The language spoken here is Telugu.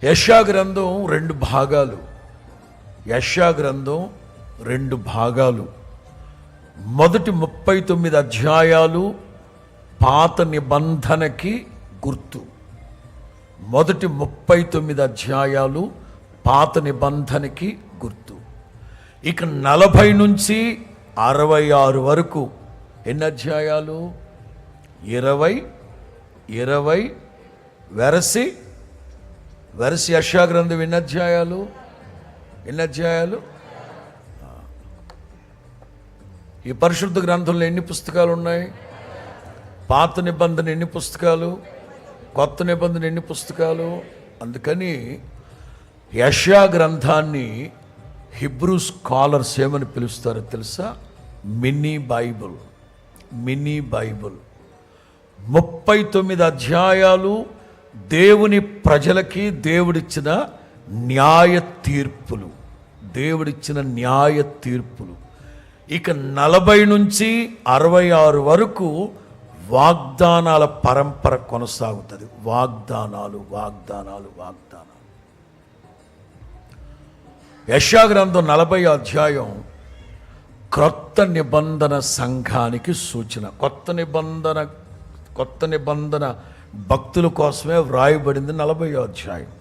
యెషయా గ్రంథం రెండు భాగాలు. యెషయా గ్రంథం రెండు భాగాలు. మొదటి 39 అధ్యాయాలు పాత నిబంధనకి గుర్తు. మొదటి 39 అధ్యాయాలు పాత నిబంధనకి గుర్తు. ఇక 40 నుంచి 66 వరకు ఎన్ని అధ్యాయాలు? 20 వెరసి యెషయా గ్రంథం ఎన్ని అధ్యాయాలు? ఈ పరిశుద్ధ గ్రంథంలో ఎన్ని పుస్తకాలు ఉన్నాయి? పాత నిబంధన ఎన్ని పుస్తకాలు? కొత్త నిబంధన ఎన్ని పుస్తకాలు? అందుకని యెషయా గ్రంథాన్ని హిబ్రూ స్కాలర్స్ ఏమని పిలుస్తారో తెలుసా? Mini Bible. 39 అధ్యాయాలు దేవుని ప్రజలకి దేవుడిచ్చిన న్యాయ తీర్పులు. ఇక 40 నుంచి 66 వరకు వాగ్దానాల పరంపర కొనసాగుతుంది. వాగ్దానాలు. యెషయా గ్రంథం 40 అధ్యాయం క్రొత్త నిబంధన సంఘానికి సూచన. కొత్త నిబంధన భక్తుల కోసమే వ్రాయబడింది 40 అధ్యాయం.